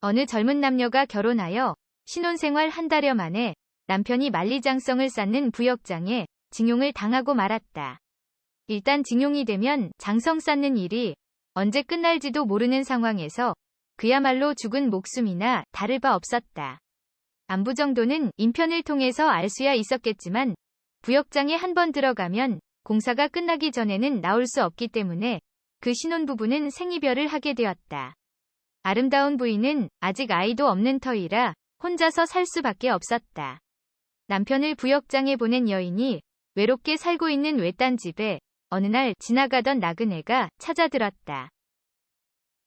어느 젊은 남녀가 결혼하여 신혼생활 한 달여 만에 남편이 만리장성을 쌓는 부역장에 징용을 당하고 말았다. 일단 징용이 되면 장성 쌓는 일이 언제 끝날지도 모르는 상황에서 그야말로 죽은 목숨이나 다를 바 없었다. 안부 정도는 인편을 통해서 알 수야 있었겠지만 부역장에 한 번 들어가면 공사가 끝나기 전에는 나올 수 없기 때문에 그 신혼부부는 생이별을 하게 되었다. 아름다운 부인은 아직 아이도 없는 터이라 혼자서 살 수밖에 없었다. 남편을 부역장에 보낸 여인이 외롭게 살고 있는 외딴 집에 어느 날 지나가던 나그네가 찾아들었다.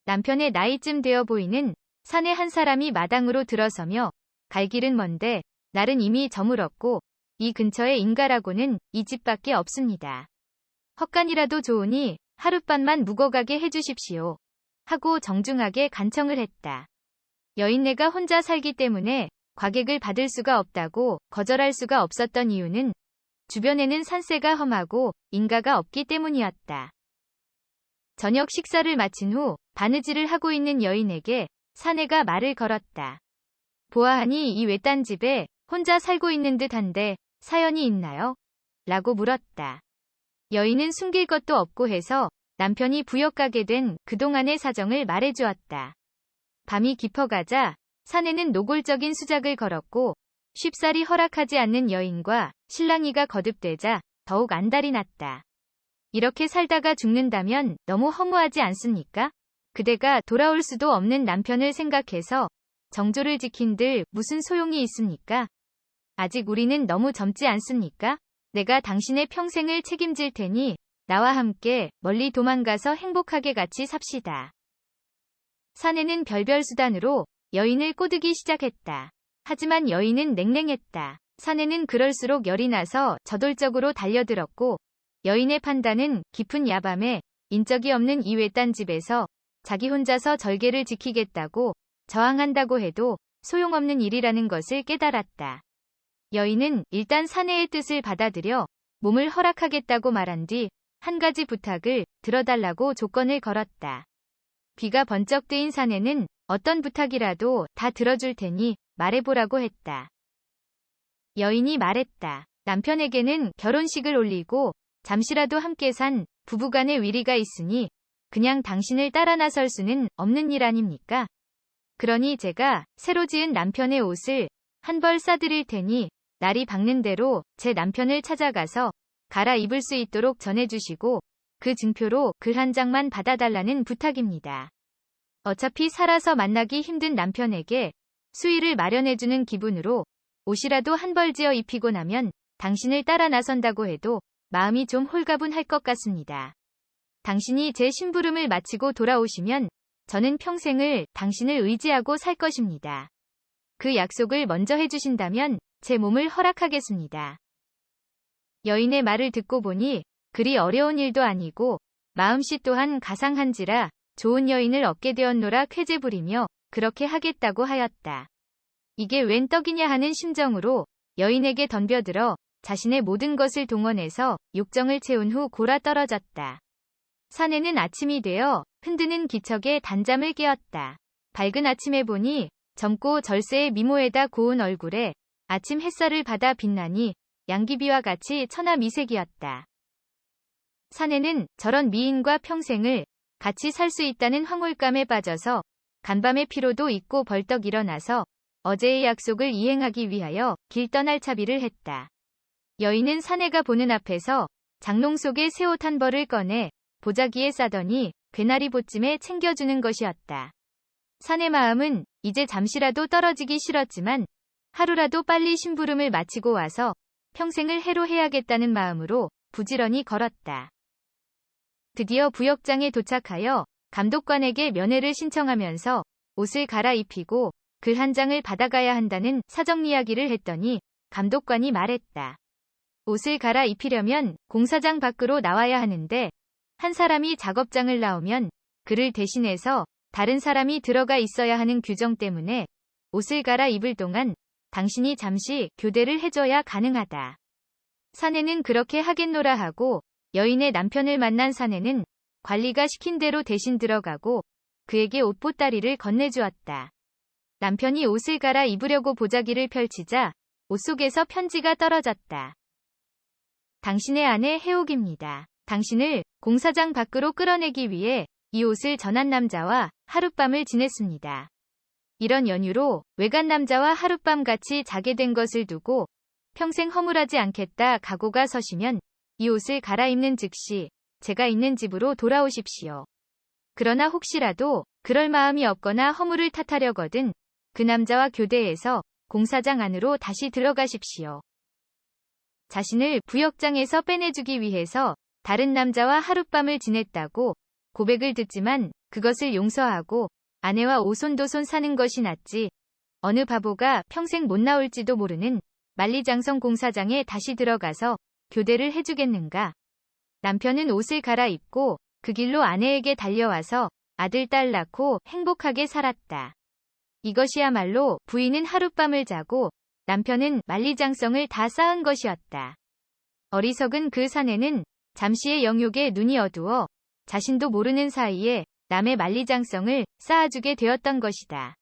남편의 나이쯤 되어 보이는 사내 한 사람이 마당으로 들어서며 갈 길은 먼데 날은 이미 저물었고 이 근처에 인가라고는 이 집밖에 없습니다. 헛간이라도 좋으니 하룻밤만 묵어가게 해주십시오. 하고 정중하게 간청을 했다. 여인네가 혼자 살기 때문에 과객을 받을 수가 없다고 거절할 수가 없었던 이유는 주변에는 산세가 험하고 인가가 없기 때문이었다. 저녁 식사를 마친 후 바느질을 하고 있는 여인에게 사내가 말을 걸었다. 보아하니 이 외딴 집에 혼자 살고 있는 듯한데 사연이 있나요? 라고 물었다. 여인은 숨길 것도 없고 해서 남편이 부역 가게 된 그동안의 사정을 말해주었다. 밤이 깊어가자 사내는 노골적인 수작을 걸었고 쉽사리 허락하지 않는 여인과 실랑이가 거듭되자 더욱 안달이 났다. 이렇게 살다가 죽는다면 너무 허무하지 않습니까? 그대가 돌아올 수도 없는 남편을 생각해서 정조를 지킨들 무슨 소용이 있습니까? 아직 우리는 너무 젊지 않습니까? 내가 당신의 평생을 책임질 테니 나와 함께 멀리 도망가서 행복하게 같이 삽시다. 사내는 별별 수단으로 여인을 꼬드기 시작했다. 하지만 여인은 냉랭했다. 사내는 그럴수록 열이 나서 저돌적으로 달려들었고 여인의 판단은 깊은 야밤에 인적이 없는 이 외딴 집에서 자기 혼자서 절개를 지키겠다고 저항한다고 해도 소용없는 일이라는 것을 깨달았다. 여인은 일단 사내의 뜻을 받아들여 몸을 허락하겠다고 말한 뒤 한 가지 부탁을 들어달라고 조건을 걸었다. 귀가 번쩍 뜨인 사내는 어떤 부탁이라도 다 들어줄 테니 말해보라고 했다. 여인이 말했다. 남편에게는 결혼식을 올리고 잠시라도 함께 산 부부간의 위리가 있으니 그냥 당신을 따라 나설 수는 없는 일 아닙니까? 그러니 제가 새로 지은 남편의 옷을 한 벌 싸드릴 테니 날이 밝는 대로 제 남편을 찾아가서 갈아입을 수 있도록 전해주시고 그 증표로 글 한 장만 받아달라는 부탁입니다. 어차피 살아서 만나기 힘든 남편에게 수의를 마련해주는 기분으로 옷이라도 한 벌 지어 입히고 나면 당신을 따라 나선다고 해도 마음이 좀 홀가분할 것 같습니다. 당신이 제 심부름을 마치고 돌아오시면 저는 평생을 당신을 의지하고 살 것입니다. 그 약속을 먼저 해주신다면 제 몸을 허락하겠습니다. 여인의 말을 듣고 보니 그리 어려운 일도 아니고 마음씨 또한 가상한지라 좋은 여인을 얻게 되었노라 쾌재 부리며 그렇게 하겠다고 하였다. 이게 웬 떡이냐 하는 심정으로 여인에게 덤벼들어 자신의 모든 것을 동원해서 욕정을 채운 후 골아 떨어졌다. 사내는 아침이 되어 흔드는 기척에 단잠을 깨었다. 밝은 아침에 보니 젊고 절세의 미모에다 고운 얼굴에 아침 햇살을 받아 빛나니 양귀비와 같이 천하미색이었다. 사내는 저런 미인과 평생을 같이 살 수 있다는 황홀감에 빠져서 간밤의 피로도 잊고 벌떡 일어나서 어제의 약속을 이행하기 위하여 길 떠날 차비를 했다. 여인은 사내가 보는 앞에서 장롱 속에 새 옷 한 벌을 꺼내 보자기에 싸더니 괴나리 보찜에 챙겨주는 것이었다. 사내 마음은 이제 잠시라도 떨어지기 싫었지만 하루라도 빨리 심부름을 마치고 와서 평생을 해로해야겠다는 마음으로 부지런히 걸었다. 드디어 부역장에 도착하여 감독관에게 면회를 신청하면서 옷을 갈아입히고 글 한 장을 받아가야 한다는 사정 이야기를 했더니 감독관이 말했다. 옷을 갈아입히려면 공사장 밖으로 나와야 하는데 한 사람이 작업장을 나오면 그를 대신해서 다른 사람이 들어가 있어야 하는 규정 때문에 옷을 갈아입을 동안 당신이 잠시 교대를 해줘야 가능하다. 사내는 그렇게 하겠노라 하고 여인의 남편을 만난 사내는 관리가 시킨 대로 대신 들어가고 그에게 옷보따리를 건네주었다. 남편이 옷을 갈아 입으려고 보자기를 펼치자 옷 속에서 편지가 떨어졌다. 당신의 아내 해옥입니다. 당신을 공사장 밖으로 끌어내기 위해 이 옷을 전한 남자와 하룻밤을 지냈습니다. 이런 연유로 외간 남자와 하룻밤 같이 자게 된 것을 두고 평생 허물하지 않겠다 각오가 서시면 이 옷을 갈아입는 즉시 제가 있는 집으로 돌아오십시오. 그러나 혹시라도 그럴 마음이 없거나 허물을 탓하려거든 그 남자와 교대해서 공사장 안으로 다시 들어가십시오. 자신을 부역장에서 빼내주기 위해서 다른 남자와 하룻밤을 지냈다고 고백을 듣지만 그것을 용서하고 아내와 오손도손 사는 것이 낫지 어느 바보가 평생 못 나올지도 모르는 만리장성 공사장에 다시 들어가서 교대를 해주겠는가. 남편은 옷을 갈아입고 그 길로 아내에게 달려와서 아들 딸 낳고 행복하게 살았다. 이것이야말로 부인은 하룻밤을 자고 남편은 만리장성을 다 쌓은 것이었다. 어리석은 그 사내는 잠시의 영욕에 눈이 어두워 자신도 모르는 사이에 남의 만리장성을 쌓아주게 되었던 것이다.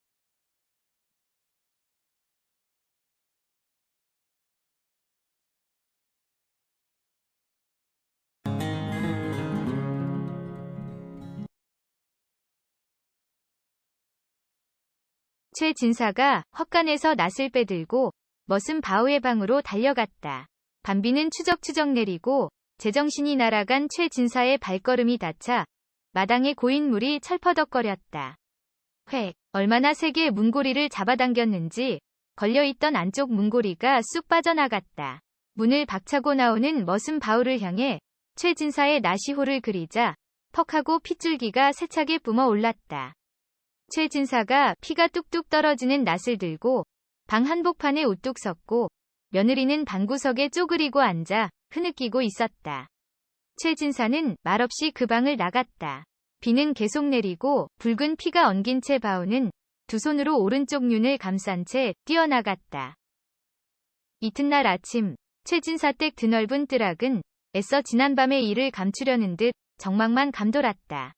최 진사가 헛간에서 낫을 빼들고 머슴 바우의 방으로 달려갔다. 밤비는 추적추적 내리고 제정신이 날아간 최 진사의 발걸음이 닿자 마당에 고인 물이 철퍼덕거렸다. 얼마나 세게 문고리를 잡아당겼는지 걸려있던 안쪽 문고리가 쑥 빠져나갔다. 문을 박차고 나오는 머슴 바우를 향해 최 진사의 나시호를 그리자 퍽하고 핏줄기가 세차게 뿜어 올랐다. 최 진사가 피가 뚝뚝 떨어지는 낫을 들고 방 한복판에 우뚝 섰고 며느리는 방구석에 쪼그리고 앉아 흐느끼고 있었다. 최 진사는 말없이 그 방을 나갔다. 비는 계속 내리고 붉은 피가 엉긴 채 바우는 두 손으로 오른쪽 눈을 감싼 채 뛰어나갔다. 이튿날 아침 최 진사 댁 드넓은 뜰락은 애써 지난밤의 일을 감추려는 듯 정막만 감돌았다.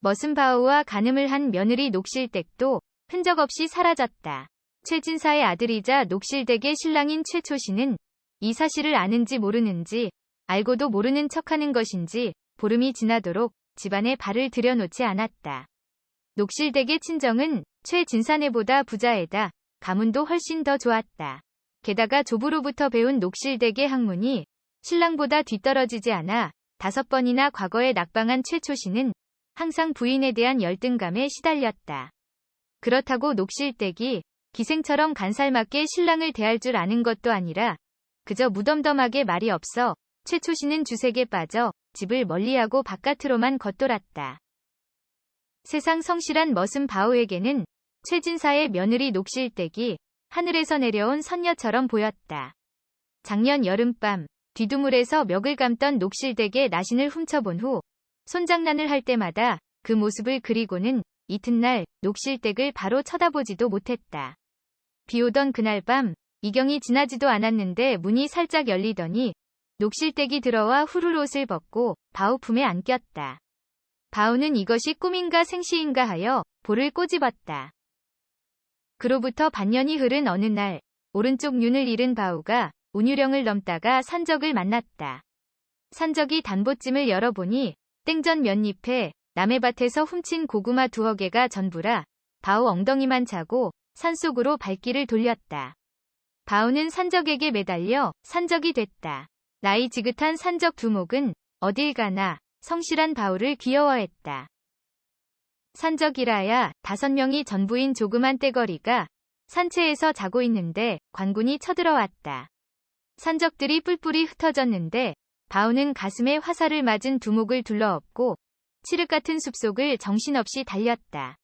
머슴 바우와 간음을 한 며느리 녹실댁도 흔적 없이 사라졌다. 최 진사의 아들이자 녹실댁의 신랑인 최초씨는 이 사실을 아는지 모르는지 알고도 모르는 척하는 것인지 보름이 지나도록 집안에 발을 들여놓지 않았다. 녹실댁의 친정은 최 진사네보다 부자에다 가문도 훨씬 더 좋았다. 게다가 조부로부터 배운 녹실댁의 학문이 신랑보다 뒤떨어지지 않아 5번이나 과거에 낙방한 최초씨는 항상 부인에 대한 열등감에 시달렸다. 그렇다고 녹실댁이 기생처럼 간살맞게 신랑을 대할 줄 아는 것도 아니라 그저 무덤덤하게 말이 없어 최초씨는 주색에 빠져 집을 멀리하고 바깥으로만 겉돌았다. 세상 성실한 머슴 바우에게는 최 진사의 며느리 녹실댁이 하늘에서 내려온 선녀처럼 보였다. 작년 여름밤 뒤두물에서 멱을 감던 녹실댁의 나신을 훔쳐본 후 손장난을 할 때마다 그 모습을 그리고는 이튿날 녹실댁을 바로 쳐다보지도 못했다. 비오던 그날 밤 이경이 지나지도 않았는데 문이 살짝 열리더니 녹실댁이 들어와 훌훌 옷을 벗고 바우 품에 안겼다. 바우는 이것이 꿈인가 생시인가 하여 볼을 꼬집었다. 그로부터 반년이 흐른 어느 날 오른쪽 눈을 잃은 바우가 운유령을 넘다가 산적을 만났다. 산적이 단보찜을 열어보니 땡전 몇 잎에 남의 밭에서 훔친 고구마 2허개가 전부라 바우 엉덩이만 차고 산속으로 발길을 돌렸다. 바우는 산적에게 매달려 산적이 됐다. 나이 지긋한 산적 두목은 어딜 가나 성실한 바우를 귀여워했다. 산적이라야 5명이 전부인 조그만 떼거리가 산채에서 자고 있는데 관군이 쳐들어왔다. 산적들이 뿔뿔이 흩어졌는데 바우는 가슴에 화살을 맞은 두목을 둘러엎고 칠흑 같은 숲속을 정신없이 달렸다.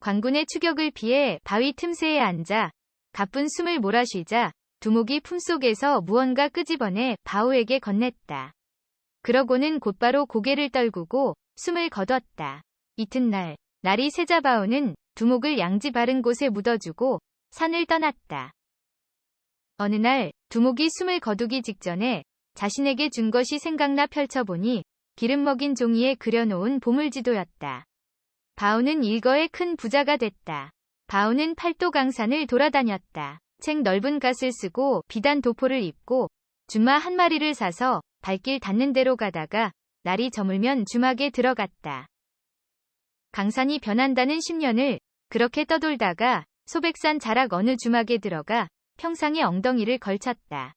관군의 추격을 피해 바위 틈새에 앉아 가쁜 숨을 몰아쉬자 두목이 품속에서 무언가 끄집어내 바우에게 건넸다. 그러고는 곧바로 고개를 떨구고 숨을 거뒀다. 이튿날 날이 새자 바우는 두목을 양지 바른 곳에 묻어주고 산을 떠났다. 어느 날 두목이 숨을 거두기 직전에 자신에게 준 것이 생각나 펼쳐보니 기름 먹인 종이에 그려놓은 보물지도였다. 바우는 일거에 큰 부자가 됐다. 바우는 팔도 강산을 돌아다녔다. 책 넓은 갓을 쓰고 비단 도포를 입고 주마 한 마리를 사서 발길 닿는 대로 가다가 날이 저물면 주막에 들어갔다. 강산이 변한다는 10년을 그렇게 떠돌다가 소백산 자락 어느 주막에 들어가 평상에 엉덩이를 걸쳤다.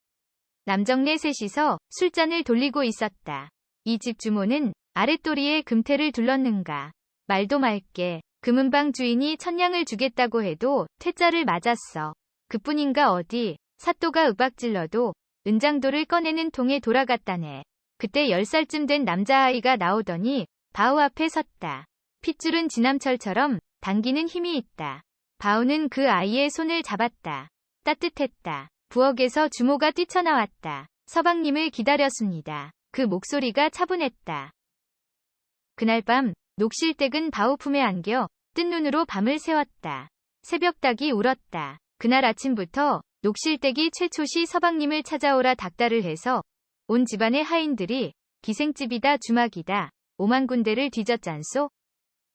남정네 셋이서 술잔을 돌리고 있었다. 이 집 주모는 아랫도리에 금태를 둘렀는가. 말도 맑게 금은방 주인이 천냥을 주겠다고 해도 퇴짜를 맞았어. 그뿐인가 어디 사또가 윽박질러도 은장도를 꺼내는 통에 돌아갔다네. 그때 10살쯤 된 남자아이가 나오더니 바우 앞에 섰다. 핏줄은 지남철처럼 당기는 힘이 있다. 바우는 그 아이의 손을 잡았다. 따뜻했다. 부엌에서 주모가 뛰쳐나왔다. 서방님을 기다렸습니다. 그 목소리가 차분했다. 그날 밤 녹실댁은 바우 품에 안겨 뜬 눈으로 밤을 새웠다. 새벽닭이 울었다. 그날 아침부터 녹실댁이 최초시 서방님을 찾아오라 닥달을 해서 온 집안의 하인들이 기생집이다 주막이다 오만 군데를 뒤졌잖소.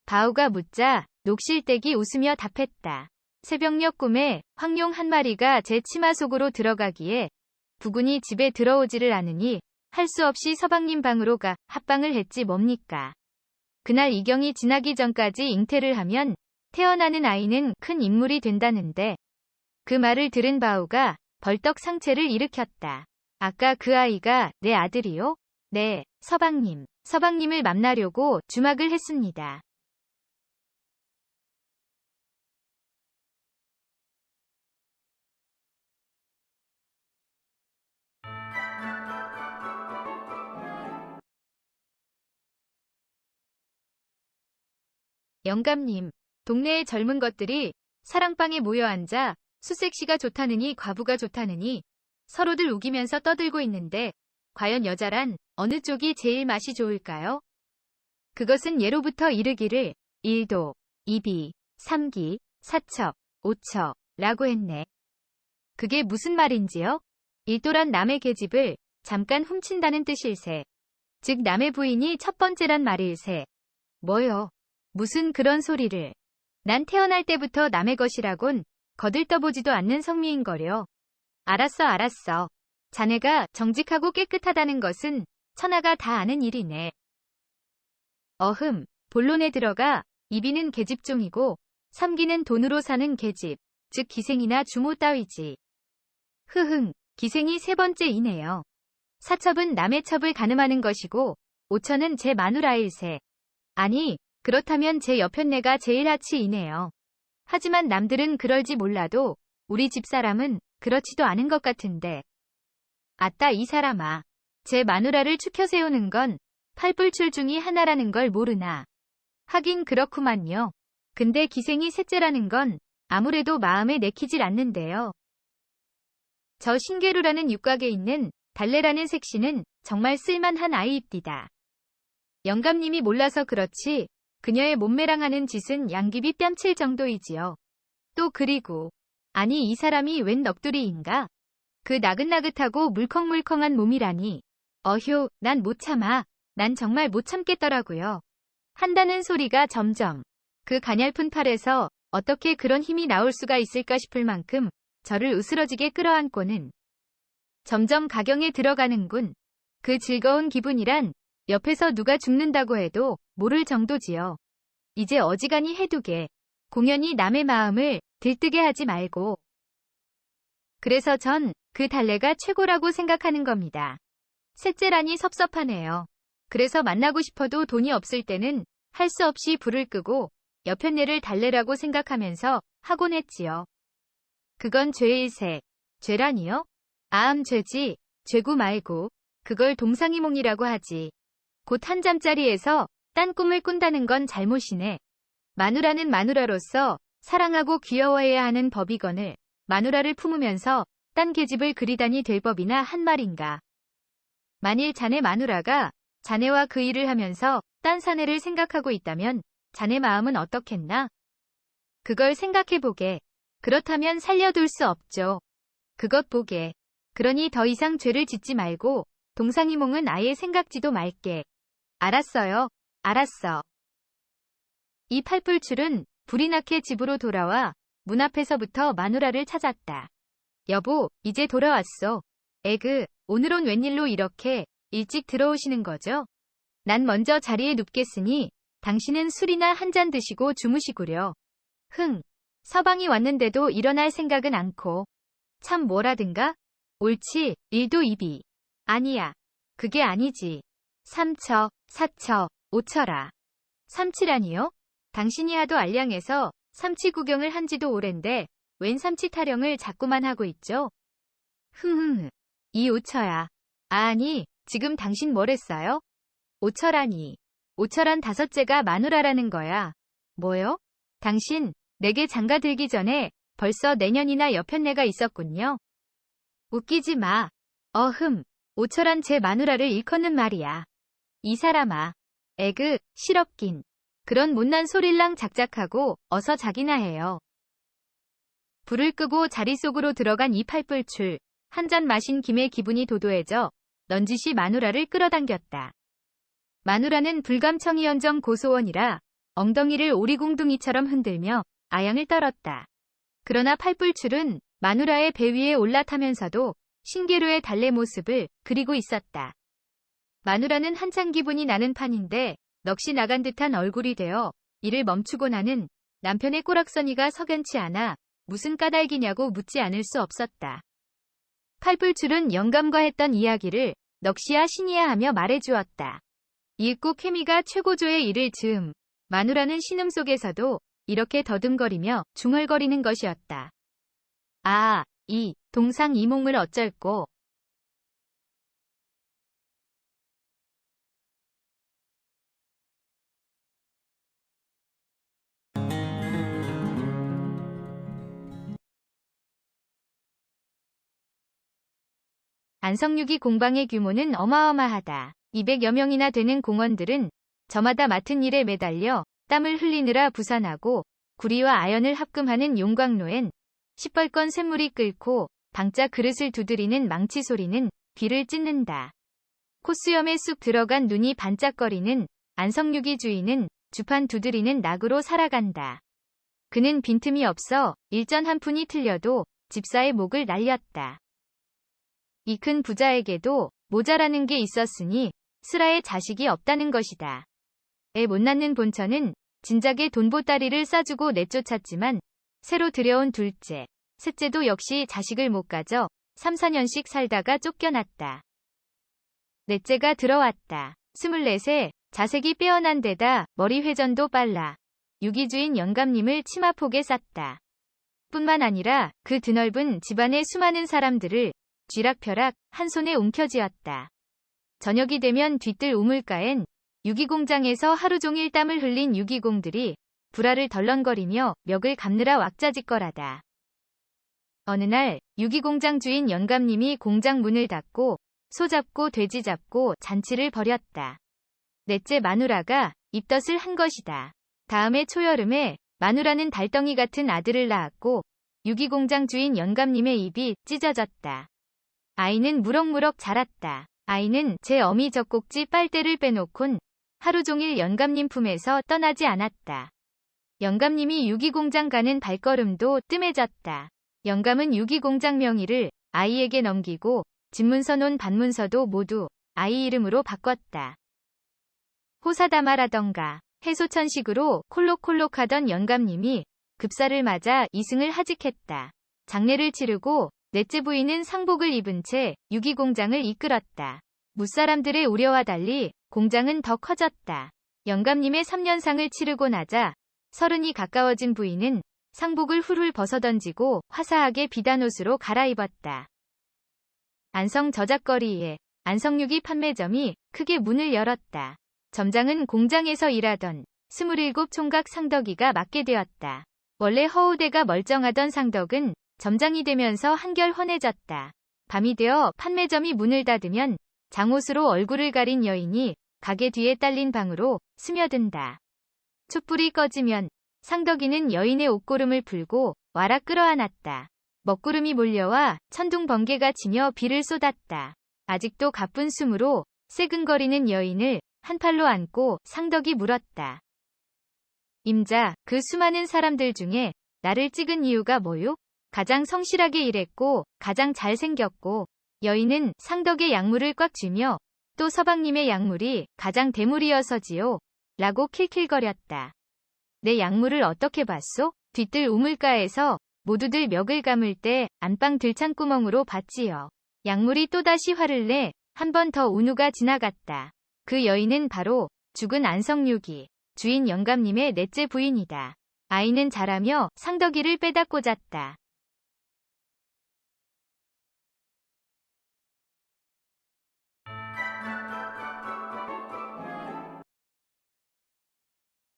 바우가 묻자 녹실댁이 웃으며 답했다. 새벽녘 꿈에 황룡 한 마리가 제 치마 속으로 들어가기에 부군이 집에 들어오지를 않으니 할 수 없이 서방님 방으로 가 합방을 했지 뭡니까. 그날 이경이 지나기 전까지 잉태를 하면 태어나는 아이는 큰 인물이 된다는데 그 말을 들은 바우가 벌떡 상체를 일으켰다. 아까 그 아이가 내 아들이요? 네, 서방님. 서방님을 만나려고 주막을 했습니다. 영감님, 동네의 젊은 것들이 사랑방에 모여 앉아 수색시가 좋다느니 과부가 좋다느니 서로들 우기면서 떠들고 있는데 과연 여자란 어느 쪽이 제일 맛이 좋을까요? 그것은 예로부터 이르기를 1도, 2비, 3기, 4첩, 5첩 라고 했네. 그게 무슨 말인지요? 1도란 남의 계집을 잠깐 훔친다는 뜻일세. 즉 남의 부인이 첫 번째란 말일세. 뭐요? 무슨 그런 소리를. 난 태어날 때부터 남의 것이라곤 거들떠보지도 않는 성미인거려. 알았어. 자네가 정직하고 깨끗하다는 것은 천하가 다 아는 일이네. 본론에 들어가 2비는 계집종이고 3기는 돈으로 사는 계집, 즉 기생이나 주모 따위지. 기생이 세 번째이네요. 4첩은 남의 첩을 가늠하는 것이고 5처는 제 마누라일세. 아니, 그렇다면 제 여편네가 제일 하치이네요. 하지만 남들은 그럴지 몰라도 우리 집사람은 그렇지도 않은 것 같은데. 아따 이 사람아. 제 마누라를 추켜 세우는 건 팔불출 중이 하나라는 걸 모르나. 하긴 그렇구만요. 근데 기생이 셋째라는 건 아무래도 마음에 내키질 않는데요. 저 신계루라는 육각에 있는 달래라는 색시는 정말 쓸만한 아이입디다. 영감님이 몰라서 그렇지 그녀의 몸매랑하는 짓은 양귀비 뺨칠 정도이지요. 또 그리고 아니 이 사람이 웬 넋두리인가? 그 나긋나긋하고 물컹물컹한 몸이라니. 어휴, 난 못 참아. 난 정말 못 참겠더라고요. 한다는 소리가 점점 그 가냘픈 팔에서 어떻게 그런 힘이 나올 수가 있을까 싶을 만큼 저를 으스러지게 끌어안고는 점점 가경에 들어가는군. 그 즐거운 기분이란 옆에서 누가 죽는다고 해도 모를 정도지요. 이제 어지간히 해두게. 공연히 남의 마음을 들뜨게 하지 말고. 그래서 전 그 달래가 최고라고 생각하는 겁니다. 셋째라니 섭섭하네요. 그래서 만나고 싶어도 돈이 없을 때는 할 수 없이 불을 끄고 여편네를 달래라고 생각하면서 하곤 했지요. 그건 죄일세. 죄라니요? 아암 죄지. 죄고 말고. 그걸 동상이몽이라고 하지. 곧 한 잠자리에서 딴 꿈을 꾼다는 건 잘못이네. 마누라는 마누라로서 사랑하고 귀여워해야 하는 법이거늘 마누라를 품으면서 딴 계집을 그리다니 될 법이나 한 말인가. 만일 자네 마누라가 자네와 그 일을 하면서 딴 사내를 생각하고 있다면 자네 마음은 어떻겠나? 그걸 생각해보게. 그렇다면 살려둘 수 없죠. 그것 보게. 그러니 더 이상 죄를 짓지 말고 동상이몽은 아예 생각지도 말게. 알았어요. 알았어. 이 팔불출은 불이 나게 집으로 돌아와 문 앞에서부터 마누라를 찾았다. 여보, 이제 돌아왔어. 오늘은 웬일로 이렇게 일찍 들어오시는 거죠? 난 먼저 자리에 눕겠으니 당신은 술이나 한 잔 드시고 주무시구려. 서방이 왔는데도 일어날 생각은 않고. 참 뭐라든가? 옳지, 일도 이비. 아니야. 그게 아니지. 삼처, 사처, 오처라. 삼치라니요? 당신이 하도 알량해서 삼치 구경을 한 지도 오랜데 웬 삼치 타령을 자꾸만 하고 있죠? 이 오처야. 아니, 지금 당신 뭐랬어요? 오처라니. 오처란 다섯째가 마누라라는 거야. 뭐요? 당신, 내게 장가 들기 전에 벌써 내년이나 여편네가 있었군요. 웃기지 마. 오처란 제 마누라를 일컫는 말이야. 이 사람아. 실없긴. 그런 못난 소릴랑 작작하고 어서 자기나 해요. 불을 끄고 자리 속으로 들어간 이 팔불출. 한 잔 마신 김에 기분이 도도해져 넌지시 마누라를 끌어당겼다. 마누라는 불감청이언정 고소원이라 엉덩이를 오리궁둥이처럼 흔들며 아양을 떨었다. 그러나 팔불출은 마누라의 배 위에 올라타면서도 신계로의 달래 모습을 그리고 있었다. 마누라는 한창 기분이 나는 판인데 넋이 나간 듯한 얼굴이 되어 이를 멈추고 나는 남편의 꼬락서니가 석연치 않아 무슨 까닭이냐고 묻지 않을 수 없었다. 팔불출은 영감과 했던 이야기를 넋이야 신이야 하며 말해주었다. 이윽고 케미가 최고조의 일을 즈음 마누라는 신음 속에서도 이렇게 더듬거리며 중얼거리는 것이었다. 아, 이 동상이몽을 어쩔꼬. 안성육이 공방의 규모는 어마어마하다. 200여 명이나 되는 공원들은 저마다 맡은 일에 매달려 땀을 흘리느라 부산하고 구리와 아연을 합금하는 용광로엔 시뻘건 쇳물이 끓고 방자 그릇을 두드리는 망치 소리는 귀를 찢는다. 콧수염에 쑥 들어간 눈이 반짝거리는 안성육이 주인은 주판 두드리는 낙으로 살아간다. 그는 빈틈이 없어 일전 한 푼이 틀려도 집사의 목을 날렸다. 이 큰 부자에게도 모자라는 게 있었으니 슬아의 자식이 없다는 것이다. 애 못 낳는 본처는 진작에 돈보따리를 싸주고 내쫓았지만 새로 들여온 둘째, 셋째도 역시 자식을 못 가져 3, 4년씩 살다가 쫓겨났다. 넷째가 들어왔다. 24세, 자색이 빼어난 데다 머리 회전도 빨라 유기주인 영감님을 치마폭에 쌌다. 뿐만 아니라 그 드넓은 집안의 수많은 사람들을 쥐락펴락 한 손에 움켜쥐었다. 저녁이 되면 뒤뜰 우물가엔 유기공장에서 하루 종일 땀을 흘린 유기공들이 불알을 덜렁거리며 멱을 감느라 왁자지껄하다. 어느 날 유기공장 주인 영감님이 공장 문을 닫고 소 잡고 돼지 잡고 잔치를 벌였다. 넷째 마누라가 입덧을 한 것이다. 다음해 초여름에 마누라는 달덩이 같은 아들을 낳았고 유기공장 주인 영감님의 입이 찢어졌다. 아이는 무럭무럭 자랐다. 아이는 제 어미 젖꼭지 빨대를 빼놓곤 하루 종일 영감님 품에서 떠나지 않았다. 영감님이 유기공장 가는 발걸음도 뜸해졌다. 영감은 유기공장 명의를 아이에게 넘기고 집문서 논 반문서도 모두 아이 이름으로 바꿨다. 호사다마라던가 해소천식으로 콜록콜록하던 영감님이 급사를 맞아 이승을 하직했다. 장례를 치르고 넷째 부인은 상복을 입은 채 유기공장을 이끌었다. 무사람들의 우려와 달리 공장은 더 커졌다. 영감님의 3년상을 치르고 나자 30이 가까워진 부인은 상복을 훌훌 벗어던지고 화사하게 비단 옷으로 갈아입었다. 안성 저작거리에 안성육이 판매점이 크게 문을 열었다. 점장은 공장에서 일하던 27 총각 상덕이가 맡게 되었다. 원래 허우대가 멀쩡하던 상덕은 점장이 되면서 한결 훤해졌다. 밤이 되어 판매점이 문을 닫으면 장옷으로 얼굴을 가린 여인이 가게 뒤에 딸린 방으로 스며든다. 촛불이 꺼지면 상덕이는 여인의 옷고름을 풀고 와락 끌어안았다. 먹구름이 몰려와 천둥 번개가 치며 비를 쏟았다. 아직도 가쁜 숨으로 새근거리는 여인을 한 팔로 안고 상덕이 물었다. 임자, 그 수많은 사람들 중에 나를 찍은 이유가 뭐요? 가장 성실하게 일했고 가장 잘생겼고. 여인은 상덕의 약물을 꽉 쥐며 또 서방님의 약물이 가장 대물이어서지요. 라고 킬킬거렸다. 내 약물을 어떻게 봤소? 뒤뜰 우물가에서 모두들 멱을 감을 때 안방 들창구멍으로 봤지요. 약물이 또다시 화를 내 한 번 더 운우가 지나갔다. 그 여인은 바로 죽은 안성육이 주인 영감님의 넷째 부인이다. 아이는 자라며 상덕이를 빼다 꽂았다.